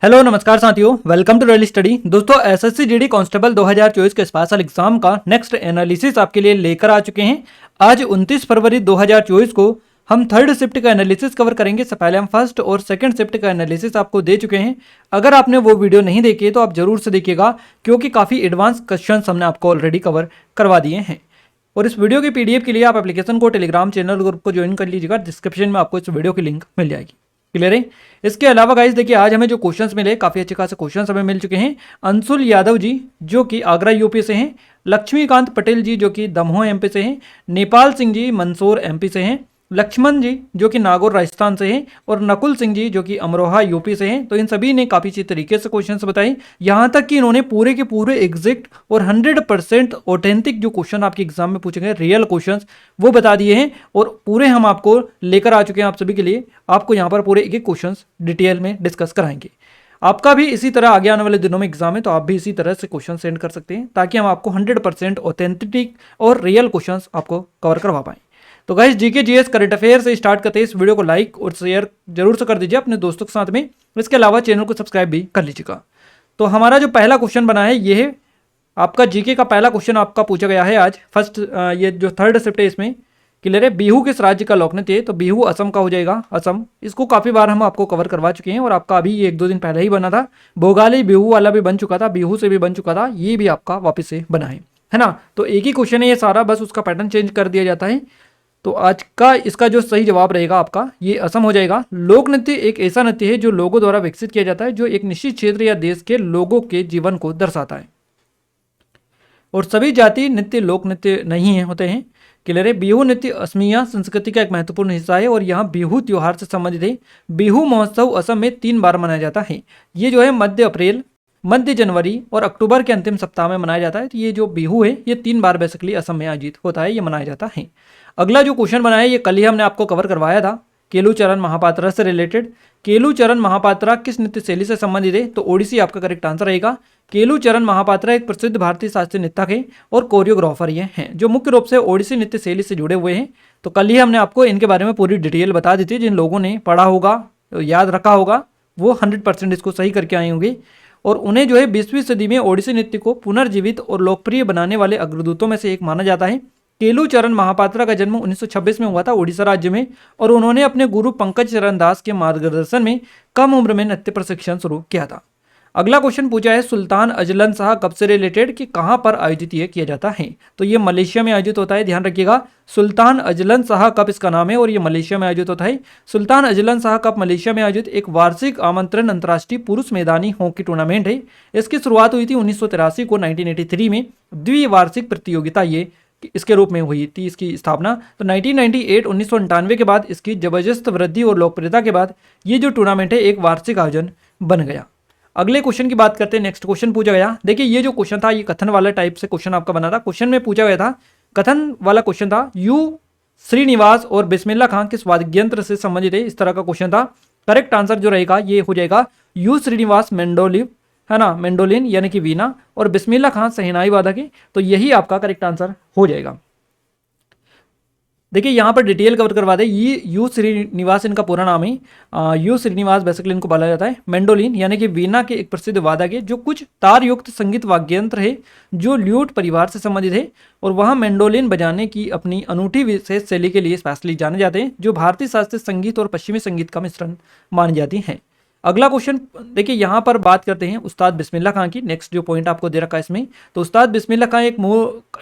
Hello नमस्कार साथियों, welcome to royal study. दोस्तों एसएससी जीडी कांस्टेबल 2024 के स्पेशल एग्जाम का नेक्स्ट एनालिसिस आपके लिए लेकर आ चुके हैं। आज 29 फरवरी 2024 को हम थर्ड शिफ्ट का एनालिसिस कवर करेंगे। से पहले हम फर्स्ट और सेकंड शिफ्ट का एनालिसिस आपको दे चुके हैं। अगर आपने वो वीडियो नहीं देखी तो आप जरूर से देखिएगा, क्योंकि काफ़ी एडवांस क्वेश्चन हमने आपको ऑलरेडी कवर करवा दिए हैं। और इस वीडियो की पीडीएफ के लिए आप एप्लीकेशन को टेलीग्राम चैनल ग्रुप को ज्वाइन कर लीजिएगा। डिस्क्रिप्शन में आपको इस वीडियो की लिंक मिल जाएगी। क्लियर है। इसके अलावा गाइस देखिए, आज हमें जो क्वेश्चंस मिले, काफी अच्छे खासे क्वेश्चंस हमें मिल चुके हैं। अंशुल यादव जी जो कि आगरा यूपी से हैं, लक्ष्मीकांत पटेल जी जो कि दमोह एमपी से हैं, नेपाल सिंह जी मंदसौर एमपी से हैं, लक्ष्मण जी जो कि नागौर राजस्थान से हैं, और नकुल सिंह जी जो कि अमरोहा यूपी से हैं। तो इन सभी ने काफ़ी अच्छी तरीके से क्वेश्चंस बताए, यहाँ तक कि इन्होंने पूरे के पूरे एग्जैक्ट और 100% ऑथेंटिक जो क्वेश्चन आपके एग्जाम में पूछे गए, रियल क्वेश्चंस, वो बता दिए हैं। और पूरे हम आपको लेकर आ चुके हैं आप सभी के लिए। आपको यहाँ पर पूरे एक एक क्वेश्चन डिटेल में डिस्कस कराएंगे। आपका भी इसी तरह आगे आने वाले दिनों में एग्जाम है, तो आप भी इसी तरह से क्वेश्चन सेंड कर सकते हैं, ताकि हम आपको 100% ऑथेंटिक और रियल क्वेश्चन आपको कवर करवा पाएं। तो guys GK GS current affair से स्टार्ट करते हैं। इस वीडियो को लाइक और शेयर जरूर से कर दीजिए अपने दोस्तों के साथ में। इसके अलावा चैनल को सब्सक्राइब भी कर लीजिएगा। तो हमारा जो पहला क्वेश्चन बना है, ये है आपका जीके का पहला क्वेश्चन आपका पूछा गया है आज फर्स्ट, ये जो थर्ड शिफ्ट है इसमें। क्लियर है। बिहू किस राज्य का लोक नृत्य है? तो बिहू असम का हो जाएगा, असम। इसको काफी बार हम आपको कवर करवा चुके हैं, और आपका अभी ये 1-2 दिन पहले ही बना था। भोगाली बिहू वाला भी बन चुका था, बिहू से भी बन चुका था, ये भी आपका वापस से बना है ना। तो एक ही क्वेश्चन है ये सारा, बस उसका पैटर्न चेंज कर दिया जाता है। तो आज का इसका जो सही जवाब रहेगा आपका ये असम हो जाएगा। लोक नृत्य एक ऐसा नृत्य है जो लोगों द्वारा विकसित किया जाता है, जो एक निश्चित क्षेत्र या देश के लोगों के जीवन को दर्शाता है। और सभी जाति नृत्य लोक नृत्य नहीं है होते हैं। क्लियर है। बिहू नृत्य असमिया संस्कृति का एक महत्वपूर्ण हिस्सा है, और यहाँ बिहू त्योहार से संबंधित है। बिहू महोत्सव असम में 3 बार मनाया जाता है। ये जो है मध्य अप्रैल, मध्य जनवरी और अक्टूबर के अंतिम सप्ताह में मनाया जाता है। तो ये जो बिहू है ये 3 बार बेसिकली असम में आयोजित होता है, ये मनाया जाता है। अगला जो क्वेश्चन बना है, ये कल ही हमने आपको कवर करवाया था, केलुचरण महापात्रा से रिलेटेड। केलुचरण महापात्रा किस नृत्य शैली से संबंधित है? तो ओडिसी आपका करेक्ट आंसर रहेगा। केलुचरण महापात्रा एक प्रसिद्ध भारतीय शास्त्रीय नृत्यक है और कोरियोग्राफर ये हैं, जो मुख्य रूप से ओडिसी नृत्य शैली से जुड़े हुए हैं। तो कल ही हमने आपको इनके बारे में पूरी डिटेल बता दी थी। जिन लोगों ने पढ़ा होगा, याद रखा होगा, वो 100% इसको सही करके आए होंगे। और उन्हें जो है 20वीं सदी में ओडिसी नृत्य को पुनर्जीवित और लोकप्रिय बनाने वाले अग्रदूतों में से एक माना जाता है। केलुचरण महापात्रा का जन्म 1926 में हुआ था उड़ीसा राज्य में, और उन्होंने अपने गुरु पंकज चरण दास के मार्गदर्शन में कम उम्र में नृत्य प्रशिक्षण शुरू किया था। अगला क्वेश्चन पूछा है सुल्तान अजलन शाह कप से रिलेटेड, कि कहां पर आयोजित ये किया जाता है? तो ये मलेशिया में आयोजित होता है, ध्यान रखिएगा। सुल्तान अजलन शाह कप इसका नाम है, और ये मलेशिया में आयोजित होता है। Sultan Azlan Shah cup Malaysia में आयोजित एक वार्षिक आमंत्रण अंतर्राष्ट्रीय पुरुष मैदानी हॉकी टूर्नामेंट है। इसकी शुरुआत हुई थी 1983 को 1983 में द्विवार्षिक प्रतियोगिता ये इसके रूप में हुई थी इसकी स्थापना। तो 1998 के बाद इसकी जबरदस्त वृद्धि और लोकप्रियता के बाद ये जो टूर्नामेंट है एक वार्षिक आयोजन बन गया। अगले क्वेश्चन की बात करते हैं। नेक्स्ट क्वेश्चन पूछा गया, देखिए ये जो क्वेश्चन था ये कथन वाला टाइप से क्वेश्चन आपका बना था। क्वेश्चन में पूछा गया था, कथन वाला क्वेश्चन था, यू श्रीनिवास और बिस्मिल्लाह खां किस वाद्य यंत्र से संबंधित है? इस तरह का क्वेश्चन था। करेक्ट आंसर जो रहेगा ये हो जाएगा यू श्रीनिवास मेंडोलिव, है ना, मेंडोलिन यानी कि वीणा, और बिस्मिल्लाह खां शहनाई वादक है। तो यही आपका करेक्ट आंसर हो जाएगा। देखिए यहाँ पर डिटेल कवर करवा दे, ये यू श्रीनिवास इनका पूरा नाम है। यू श्रीनिवास बेसिकली इनको बोला जाता है। मेंडोलिन यानी कि वीणा के एक प्रसिद्ध वादक है, जो कुछ तार युक्त संगीत वाद्ययंत्र है जो ल्यूट परिवार से संबंधित है, और वहाँ मेंडोलिन बजाने की अपनी अनूठी विशेष शैली के लिए स्पेशली जाने जाते हैं, जो भारतीय शास्त्रीय संगीत और पश्चिमी संगीत का मिश्रण मानी जाती हैं। अगला क्वेश्चन देखिए, यहाँ पर बात करते हैं उस्ताद बिस्मिल्लाह खां की। नेक्स्ट जो पॉइंट आपको दे रखा है इसमें, तो उस्ताद बिस्मिल्लाह खां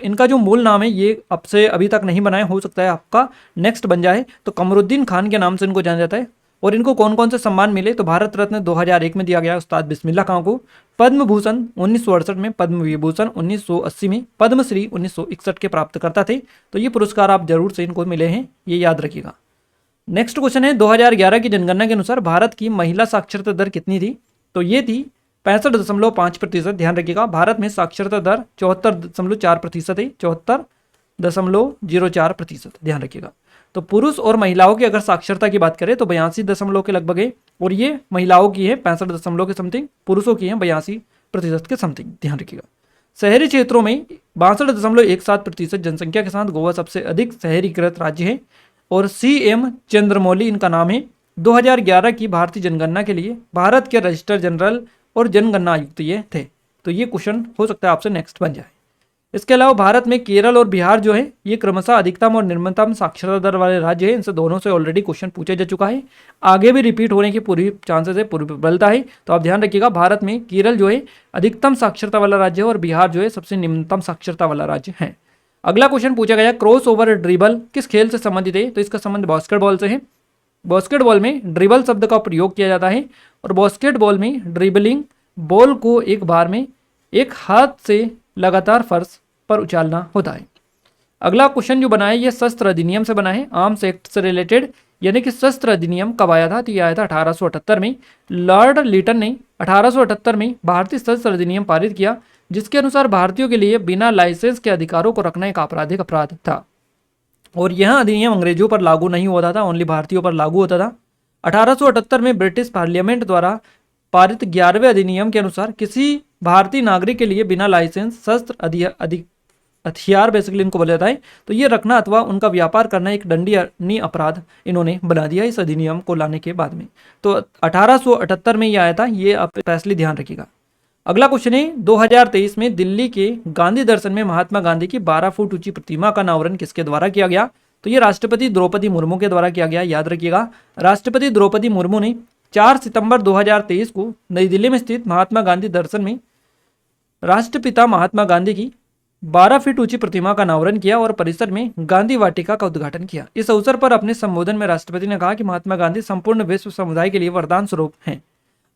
इनका जो मूल नाम है ये अब से अभी तक नहीं बनाया, हो सकता है आपका नेक्स्ट बन जाए। तो कमरुद्दीन खान के नाम से इनको जाना जाता है। और इनको कौन कौन से सम्मान मिले? तो भारत रत्न 2001 में दिया गया उस्ताद बिस्मिल्लाह खां को, पद्म भूषण 1968 में, पद्म विभूषण 1980 में, पद्मश्री 1961 के प्राप्तकर्ता थे। तो ये पुरस्कार आप जरूर से इनको मिले हैं, ये याद रखिएगा। नेक्स्ट क्वेश्चन है 2011 की जनगणना के अनुसार भारत की महिला साक्षरता दर कितनी थी? तो ये थी 65.5%। ध्यान रखिएगा, भारत में साक्षरता दर 74.4% है, 74.04%। ध्यान रखिएगा। तो पुरुष और महिलाओं की अगर साक्षरता की बात करें तो 82 के लगभग है, और ये महिलाओं की है 65 के समथिंग, पुरुषों की है 82% के समथिंग। ध्यान रखिएगा। शहरी क्षेत्रों में 62.17% जनसंख्या के साथ गोवा सबसे अधिक शहरीकृत राज्य है, और CM चंद्रमौली इनका नाम है। 2011 की भारतीय जनगणना के लिए भारत के रजिस्ट्रार जनरल और जनगणना आयुक्त ये थे। तो ये क्वेश्चन हो सकता है आपसे नेक्स्ट बन जाए। इसके अलावा भारत में केरल और बिहार जो है ये क्रमशः अधिकतम और निम्नतम साक्षरता दर वाले राज्य है। इनसे दोनों से ऑलरेडी क्वेश्चन पूछा जा चुका है, आगे भी रिपीट होने की पूरी चांसेस है, पूरी प्रबलता है। तो आप ध्यान रखिएगा, भारत में केरल जो है अधिकतम साक्षरता वाला राज्य है और बिहार जो है सबसे निम्नतम साक्षरता वाला राज्य है। अगला क्वेश्चन पूछा गया, क्रॉस ओवर ड्रिबल किस खेल से संबंधित है? तो इसका संबंध बास्केटबॉल से है। बास्केटबॉल में ड्रिबल शब्द का प्रयोग किया जाता है और बास्केटबॉल में ड्रिबलिंग बॉल को एक बार में एक हाथ से लगातार फर्श पर उछालना होता है। अगला क्वेश्चन जो बना है ये शस्त्र अधिनियम से बना है, आर्म्स एक्ट से रिलेटेड, यानी कि शस्त्र अधिनियम कब आया था? तो ये आया था 1878 में। लॉर्ड लिटन ने 1878 में भारतीय शस्त्र अधिनियम पारित किया, जिसके अनुसार भारतीयों के लिए बिना लाइसेंस के अधिकारों को रखना एक आपराधिक अपराध था। और यह अधिनियम अंग्रेजों पर लागू नहीं होता था, ओनली भारतीयों पर लागू होता था। 1878 में ब्रिटिश पार्लियामेंट द्वारा पारित 11वें अधिनियम के अनुसार किसी भारतीय नागरिक के लिए बिना लाइसेंस शस्त्र हथियार बेसिकली इनको बोला जाता है, तो ये रखना अथवा उनका व्यापार करना एक दंडनीय अपराध इन्होंने बना दिया इस अधिनियम को लाने के बाद में। तो 1878 में ये आया था, ये आप स्पेशली ध्यान रखिएगा। अगला क्वेश्चन है, 2023 में दिल्ली के गांधी दर्शन में महात्मा गांधी की 12 फुट ऊंची प्रतिमा का अनावरण किसके द्वारा किया गया? तो ये राष्ट्रपति द्रौपदी मुर्मू के द्वारा किया गया। याद रखिएगा, राष्ट्रपति द्रौपदी मुर्मू ने 4 सितंबर 2023 को नई दिल्ली में स्थित महात्मा गांधी दर्शन में राष्ट्रपिता महात्मा गांधी की 12 फीट ऊंची प्रतिमा का अनावरण किया और परिसर में गांधी वाटिका का उद्घाटन किया। इस अवसर पर अपने संबोधन में राष्ट्रपति ने कहा कि महात्मा गांधी संपूर्ण विश्व समुदाय के लिए वरदान स्वरूप हैं।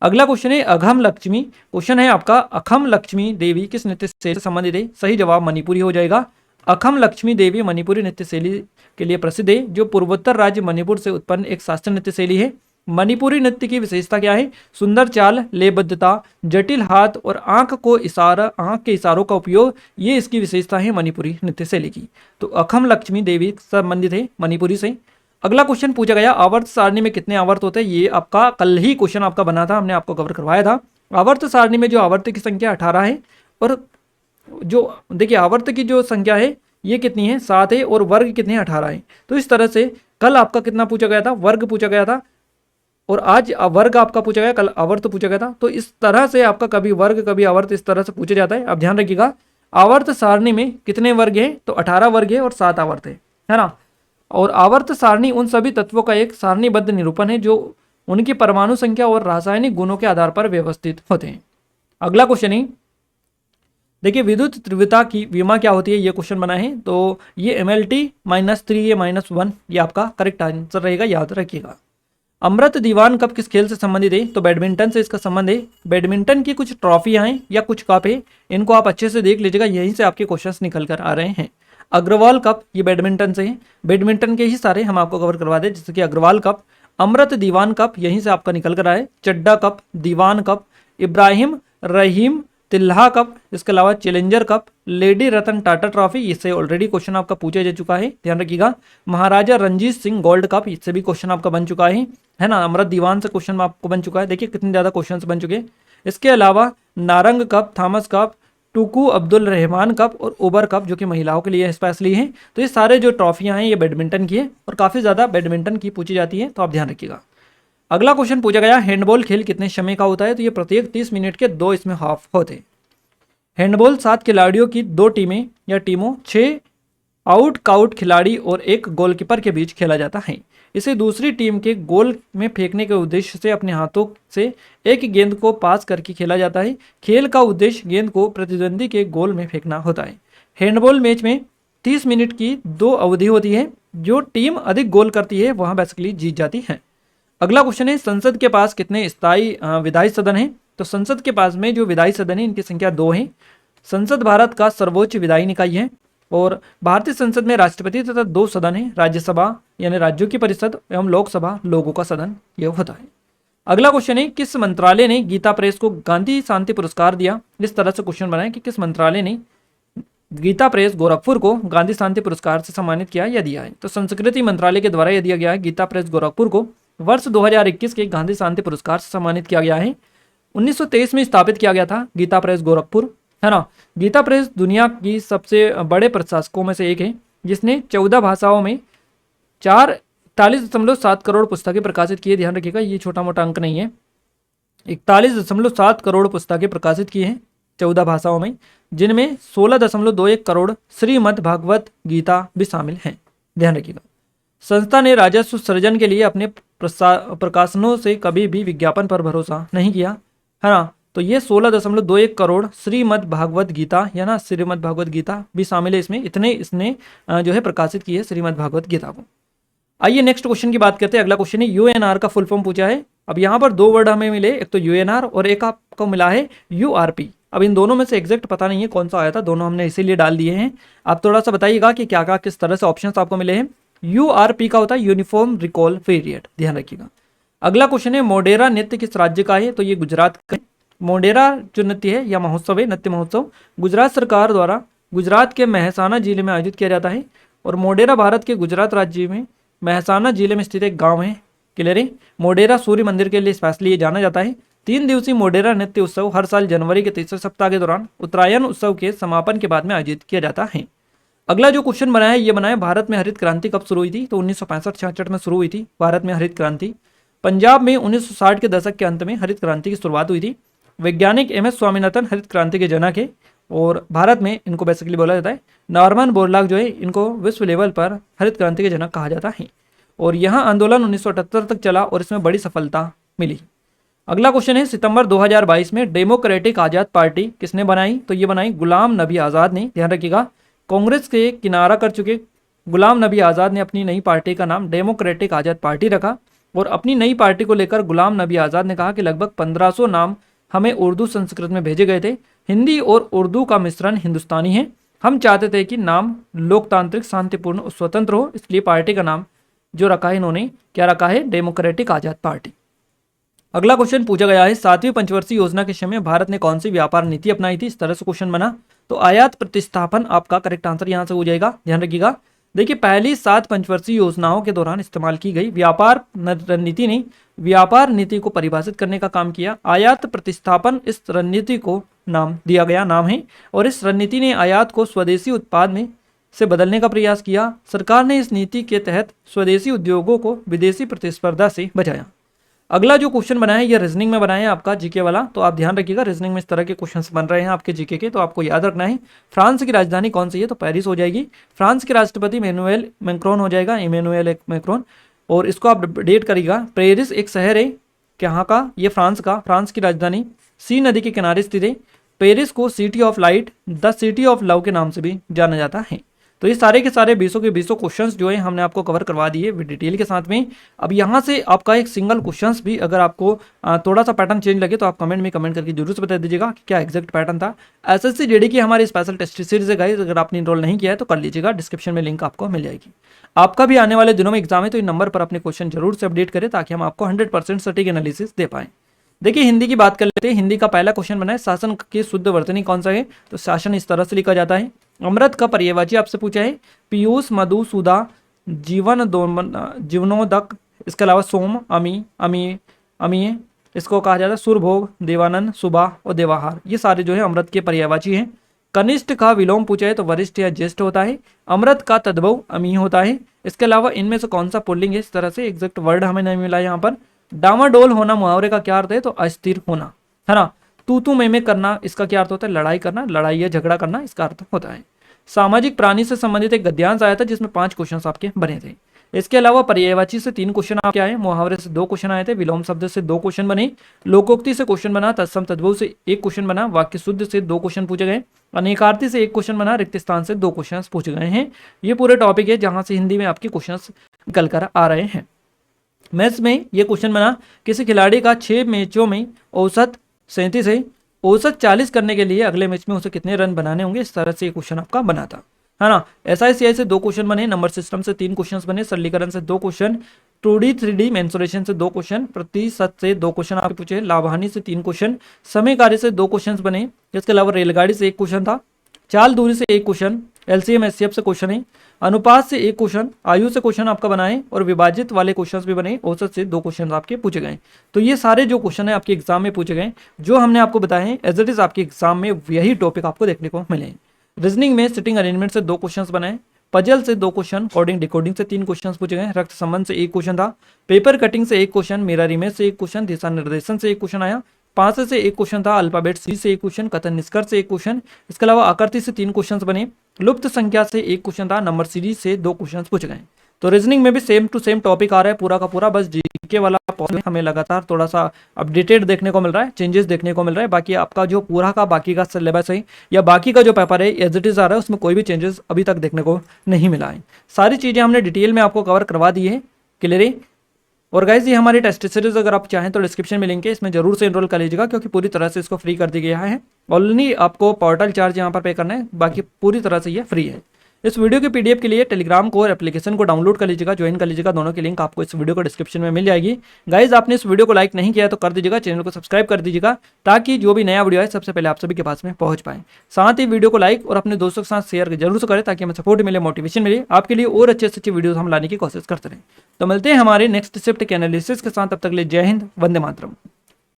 अगला क्वेश्चन है, अघम लक्ष्मी क्वेश्चन है आपका, अखम लक्ष्मी देवी किस नृत्य से संबंधित है? सही जवाब मणिपुरी हो जाएगा। अखम लक्ष्मी देवी मणिपुरी नृत्य शैली के लिए प्रसिद्ध है, जो पूर्वोत्तर राज्य मणिपुर से उत्पन्न एक शास्त्रीय नृत्य शैली है। मणिपुरी नृत्य की विशेषता क्या है? सुंदर चाल, लयबद्धता, जटिल हाथ और आंख के इशारों का उपयोग, ये इसकी विशेषता है मणिपुरी नृत्य शैली की। तो अखम लक्ष्मी देवी संबंधित है मणिपुरी से। अगला क्वेश्चन पूछा गया, आवर्त सारणी में कितने आवर्त होते हैं? ये आपका कल ही क्वेश्चन आपका बना था, हमने आपको कवर करवाया था। आवर्त सारणी में जो आवर्त की संख्या 18 है और जो देखिए आवर्त की जो संख्या है ये कितनी है? 7 है और वर्ग कितने हैं? 18 है। तो इस तरह से कल आपका कितना पूछा गया था? वर्ग पूछा गया था और आज वर्ग आपका पूछा गया, कल आवर्त पूछा गया था। तो इस तरह से आपका कभी वर्ग कभी आवर्त इस तरह से पूछा जाता है। अब ध्यान रखिएगा, आवर्त सारणी में कितने वर्ग हैं? तो 18 वर्ग है और 7 आवर्त है ना। और आवर्त सारणी उन सभी तत्वों का एक सारणीबद्ध निरूपण है जो उनकी परमाणु संख्या और रासायनिक गुणों के आधार पर व्यवस्थित होते हैं। अगला क्वेश्चन है, देखिए विद्युत तीव्रता की विमा क्या होती है? ये क्वेश्चन बना है, तो ये MLT -3 -1 ये आपका करेक्ट आंसर रहेगा, याद रखिएगा। अमृत दीवान कप किस खेल से संबंधित है? तो बैडमिंटन से इसका संबंध है। बैडमिंटन की कुछ ट्रॉफियां हैं या कुछ कप है, इनको आप अच्छे से देख लीजिएगा, यहीं से आपके क्वेश्चंस निकल कर आ रहे हैं। अग्रवाल कप ये बैडमिंटन से है, बैडमिंटन के ही सारे हम आपको कवर करवा दें, जैसे कि अग्रवाल कप, अमृत दीवान कप यहीं से आपका निकल कर आए, चड्डा कप, दीवान कप, इब्राहिम रहीम तिल्हा कप, इसके अलावा challenger cup, lady Ratan Tata trophy, इससे ऑलरेडी क्वेश्चन आपका पूछा जा चुका है, ध्यान रखिएगा। महाराजा रंजीत सिंह गोल्ड कप, इससे भी क्वेश्चन आपका बन चुका है ना। अमृत दीवान से क्वेश्चन आपको बन चुका है, देखिए कितने ज़्यादा क्वेश्चन बन चुके हैं। इसके अलावा Narang Cup, Thomas Cup, Tunku Abdul Rahman Cup और ओबर कप जो कि महिलाओं के लिए स्पेशली हैं। तो ये सारे जो ट्रॉफियां हैं ये बैडमिंटन की है और काफ़ी ज़्यादा बैडमिंटन की पूछी जाती है, तो आप ध्यान रखिएगा। अगला क्वेश्चन पूछा गया, हैंडबॉल खेल कितने समय का होता है? तो ये प्रत्येक 30 मिनट के 2 इसमें हाफ होते हैं। हैंडबॉल 7 खिलाड़ियों की 2 टीमें या टीमों, 6 आउट खिलाड़ी और 1 गोलकीपर के बीच खेला जाता है। इसे दूसरी टीम के गोल में फेंकने के उद्देश्य से अपने हाथों से एक गेंद को पास करके खेला जाता है। खेल का उद्देश्य गेंद को प्रतिद्वंदी के गोल में फेंकना होता है। हैंडबॉल मैच में 30 मिनट की 2 अवधि होती है, जो टीम अधिक गोल करती है वहाँ बेसिकली जीत जाती है। अगला क्वेश्चन है, संसद के पास कितने स्थायी विधायी सदन है? तो संसद के पास में जो विधायी सदन है इनकी संख्या 2 है। संसद भारत का सर्वोच्च विधायी निकाय है और भारतीय संसद में राष्ट्रपति तथा 2 सदन है, राज्यसभा यानी राज्यों की परिषद एवं लोकसभा लोगों का सदन यह होता है। अगला क्वेश्चन है, किस मंत्रालय ने गीता प्रेस को गांधी शांति पुरस्कार दिया? इस तरह से क्वेश्चन बनाए कि किस मंत्रालय ने गीता प्रेस गोरखपुर को गांधी शांति पुरस्कार से सम्मानित किया या दिया है? तो संस्कृति मंत्रालय के द्वारा यह दिया गया है। गीता प्रेस गोरखपुर को वर्ष 2021 के गांधी शांति पुरस्कार से सम्मानित किया गया है। 1923 में स्थापित किया गया था गीता प्रेस गोरखपुर, है ना। गीता प्रेस दुनिया की सबसे बड़े प्रशासकों में से एक है, जिसने 14 भाषाओं में 41.7 करोड़ पुस्तकें प्रकाशित की है। ध्यान रखिएगा, ये छोटा मोटा अंक नहीं है। 41.7 करोड़ पुस्तकें प्रकाशित की हैं 14 भाषाओं में, जिनमें 16.21 करोड़ श्रीमद् भागवत गीता भी शामिल हैं। ध्यान रखिएगा, संस्था ने राजस्व सृजन के लिए अपने प्रकाशनों से कभी भी विज्ञापन पर भरोसा नहीं किया, है ना। तो ये 16.21 करोड़ श्रीमद् भागवत गीता या ना श्रीमद् भागवत गीता भी शामिल है इसमें। इतने इसने जो है प्रकाशित की है श्रीमद् भागवत गीता को। आइए नेक्स्ट क्वेश्चन की बात करते हैं। अगला क्वेश्चन है यूएनआर का फुल फॉर्म पूछा है। अब यहाँ पर दो वर्ड हमें मिले, एक तो यूएनआर और एक आपको मिला है यूआरपी। अब इन दोनों में से एग्जैक्ट पता नहीं है कौन सा आया था, दोनों हमने इसीलिए डाल दिए हैं। आप थोड़ा सा बताइएगा कि क्या क्या किस तरह से ऑप्शंस आपको मिले हैं। यूआरपी का होता है यूनिफॉर्म रिकॉल पीरियड, ध्यान रखिएगा। अगला क्वेश्चन है मोडेरा नृत्य किस राज्य का है, तो ये गुजरात का। मोडेरा जो नृत्य है या महोत्सव है, नृत्य महोत्सव गुजरात सरकार द्वारा गुजरात के मेहसाना जिले में आयोजित किया जाता है। और मोडेरा भारत के गुजरात राज्य में मेहसाना जिले में स्थित एक गांव है। क्लियर है। मोडेरा सूर्य मंदिर के लिए स्पेशली जाना जाता है। 3 दिवसीय मोडेरा नृत्य उत्सव हर साल जनवरी के तीसरे सप्ताह के दौरान उत्तरायण उत्सव के समापन के बाद में आयोजित किया जाता है। अगला जो क्वेश्चन बना है ये बना है भारत में हरित क्रांति कब शुरू हुई थी, तो 1965-66 में शुरू हुई थी भारत में हरित क्रांति। पंजाब में 1960 के दशक के अंत में हरित क्रांति की शुरुआत हुई थी। वैज्ञानिक MS स्वामीनाथन हरित क्रांति के जनक है और भारत में इनको बेसिकली बोला जाता है। नॉर्मन बोरलॉग जो है इनको विश्व लेवल पर हरित क्रांति के जनक कहा जाता है। और यहाँ आंदोलन 1978 तक चला और इसमें बड़ी सफलता मिली। अगला क्वेश्चन है सितंबर 2022 में डेमोक्रेटिक आज़ाद पार्टी किसने बनाई, तो ये बनाई गुलाम नबी आज़ाद ने। ध्यान रखिएगा, कांग्रेस के किनारा कर चुके गुलाम नबी आज़ाद ने अपनी नई पार्टी का नाम डेमोक्रेटिक आज़ाद पार्टी रखा। और अपनी नई पार्टी को लेकर गुलाम नबी आज़ाद ने कहा कि लगभग 1500 नाम हमें उर्दू संस्कृत में भेजे गए थे। हिंदी और उर्दू का मिश्रण हिंदुस्तानी है। हम चाहते थे कि नाम लोकतांत्रिक, शांतिपूर्ण और स्वतंत्र हो, इसलिए पार्टी का नाम जो रखा है इन्होंने क्या रखा है, डेमोक्रेटिक आज़ाद पार्टी। अगला क्वेश्चन पूछा गया है 7वीं पंचवर्षीय योजना के समय भारत ने कौन सी व्यापार नीति अपनाई थी। इस तरह से क्वेश्चन बना, तो आयात प्रतिस्थापन आपका करेक्ट आंसर यहां से हो जाएगा। ध्यान रखिएगा, देखिए पहली 7 पंचवर्षीय योजनाओं के दौरान इस्तेमाल की गई व्यापार रणनीति ने व्यापार नीति को परिभाषित करने का काम किया। आयात प्रतिस्थापन इस रणनीति को नाम दिया गया नाम है। और इस रणनीति ने आयात को स्वदेशी उत्पाद में से बदलने का प्रयास किया। सरकार ने इस नीति के तहत स्वदेशी उद्योगों को विदेशी प्रतिस्पर्धा से बचाया। अगला जो क्वेश्चन बना है ये रीजनिंग में बना है आपका जीके वाला, तो आप ध्यान रखिएगा रीजनिंग में इस तरह के क्वेश्चंस बन रहे हैं आपके जीके के, तो आपको याद रखना है। फ्रांस की राजधानी कौन सी है, तो पेरिस हो जाएगी। फ्रांस के राष्ट्रपति इमैनुअल मैक्रोन हो जाएगा, इमैनुअल मैक्रोन। और इसको आप डेट करिएगा। पेरिस एक शहर है कहाँ का, ये फ्रांस का, फ्रांस की राजधानी सी नदी के किनारे स्थित है। पेरिस को city of light, the city of love के नाम से भी जाना जाता है। तो ये सारे के सारे 20 के 20 क्वेश्चंस जो है हमने आपको कवर करवा दिए डिटेल के साथ में। अब यहाँ से आपका एक सिंगल क्वेश्चंस भी अगर आपको थोड़ा सा पैटर्न चेंज लगे तो आप कमेंट में कमेंट करके जरूर से बता दीजिएगा कि क्या एग्जैक्ट पैटर्न था। SSC JD की हमारी स्पेशल टेस्ट सीरीज है गाइस, अगर आपने इनरोल नहीं किया है तो कर लीजिएगा, डिस्क्रिप्शन में लिंक आपको मिल जाएगी। आपका भी आने वाले दिनों में एग्जाम है तो इन नंबर पर अपने क्वेश्चन जरूर से अपडेट करें ताकि हम आपको 100% सटीक एनालिसिस दे पाएं। देखिए हिंदी की बात कर लेते हैं। हिंदी का पहला क्वेश्चन बना है शासन की शुद्ध वर्तनी कौन सा है, तो शासन इस तरह से लिखा जाता है। अमृत का पर्यायवाची आपसे पूछा है पीयूष, मधु, सुधा, जीवनोदक, इसके अलावा सोम, अमीय इसको कहा जाता है सुरभोग, देवानंद, सुबह और देवाहार, ये सारे जो है अमृत के पर्यायवाची हैं। कनिष्ठ का विलोम पूछा है तो वरिष्ठ या ज्येष्ठ होता है। अमृत का तद्भव अमीय होता है। इसके अलावा इनमें से कौन सा पुल्लिंग है, इस तरह से एग्जैक्ट वर्ड हमें नहीं मिला यहाँ पर। डामाडोल होना मुहावरे का क्या अर्थ है, तो अस्थिर होना, है ना। तू मैं करना, इसका क्या अर्थ होता है, लड़ाई करना, लड़ाई या झगड़ा करना, इसका अर्थ होता है। सामाजिक प्राणी से संबंधित एक गद्यांश आया था जिसमें 5 क्वेश्चन आपके बने थे। इसके अलावा पर्यायवाची से 3 क्वेश्चन आपके आए, मुहावरे से 2 क्वेश्चन आए थे, विलोम शब्द से 2 क्वेश्चन बने, लोकोक्ति से क्वेश्चन बना, तत्सम तद्भव से 1 क्वेश्चन बना, वाक्य शुद्ध से 2 क्वेश्चन पूछे गए, अनेकार्थी से 1 क्वेश्चन बना, रिक्त स्थान से 2 क्वेश्चन पूछे गए हैं। ये पूरे टॉपिक है जहां से हिंदी में आपके क्वेश्चन निकल कर आ रहे हैं। मैथ्स में ये क्वेश्चन बना किसी खिलाड़ी का 6 मैचों में औसत 37 है, औसत 40 करने के लिए अगले मैच में उसे कितने रन बनाने होंगे, इस तरह से ये क्वेश्चन आपका बना था, है ना। SICI से 2 क्वेश्चन बने, नंबर सिस्टम से 3 क्वेश्चन बने, सरलीकरण से 2 क्वेश्चन, 2D 3D मेंसुरेशन से 2 क्वेश्चन, प्रतिशत से 2 क्वेश्चन आपके पूछे, लाभहानि से 3 क्वेश्चन, समय कार्य से 2 क्वेश्चन बने। इसके अलावा रेलगाड़ी से 1 क्वेश्चन था, चाल दूरी से 1 क्वेश्चन, LCM SCF से क्वेश्चन है, अनुपात से 1 क्वेश्चन, आयु से क्वेश्चन आपका बना है और विभाजित वाले क्वेश्चंस भी बने, औसत से 2 क्वेश्चन आपके पूछे गए। तो ये सारे जो क्वेश्चन है आपके एग्जाम में पूछे गए, जो हमने आपको बताए हैं एज इट इज आपके एग्जाम में यही टॉपिक आपको देखने को मिले। रीजनिंग में सिटिंग अरेंजमेंट से 2 क्वेश्चंस बनाए, पजल से 2 क्वेश्चन, कोडिंग डिकोडिंग से 3 क्वेश्चन पूछे गए, रक्त संबंध से 1 क्वेश्चन था, पेपर कटिंग से 1 क्वेश्चन, मिरर इमेज से 1 क्वेश्चन, दिशा निर्देशन से 1 क्वेश्चन आया, पांच से 1 क्वेश्चन था, अल्फाबेट सी से 1 क्वेश्चन, कथन निष्कर्ष से 1 क्वेश्चन, इसके अलावा आकृति से 3 क्वेश्चन बने, लुप्त संख्या से 1 क्वेश्चन था, नंबर सीरीज से 2 क्वेश्चन पूछे गए। तो रीजनिंग में भी सेम टू सेम टॉपिक आ रहा है पूरा का पूरा, बस जीके वाला में हमें लगातार थोड़ा सा अपडेटेड देखने को मिल रहा है, चेंजेस देखने को मिल रहा है। बाकी आपका जो पूरा का बाकी का सिलेबस है या बाकी का जो पेपर है एज इट इज आ रहा है, उसमें कोई भी चेंजेस अभी तक देखने को नहीं मिला है। सारी चीज़ें हमने डिटेल में आपको कवर करवा दी है, क्लियर है। और गाइज ये हमारी टेस्ट सीरीज अगर आप चाहें तो डिस्क्रिप्शन में लिंक है, इसमें जरूर से एनरोल कर लीजिएगा क्योंकि पूरी तरह से इसको फ्री कर दिया गया है। ऑनली आपको पोर्टल चार्ज यहाँ पर पे करना है, बाकी पूरी तरह से ये फ्री है। इस वीडियो के पीडीएफ के लिए टेलीग्राम को और एप्लीकेशन को डाउनलोड कर लीजिएगा, ज्वाइन कर लीजिएगा, दोनों की लिंक आपको इस वीडियो को डिस्क्रिप्शन में मिल जाएगी। गाइज आपने इस वीडियो को लाइक नहीं किया तो कर दीजिएगा, चैनल को सब्सक्राइब कर दीजिएगा ताकि जो भी नया वीडियो है सबसे पहले आप सभी के पास में पहुंच पाए। साथ ही वीडियो को लाइक और अपने दोस्तों के साथ शेयर जरूर से करें ताकि हमें सपोर्ट मिले, मोटिवेशन मिले, आपके लिए और अच्छे से अच्छी वीडियो हम लाने की कोशिश करते रहें। तो मिलते हैं हमारे नेक्स्ट शिफ्ट के एनालिसिस के साथ, तब तक के लिए जय हिंद, वंदे मातरम।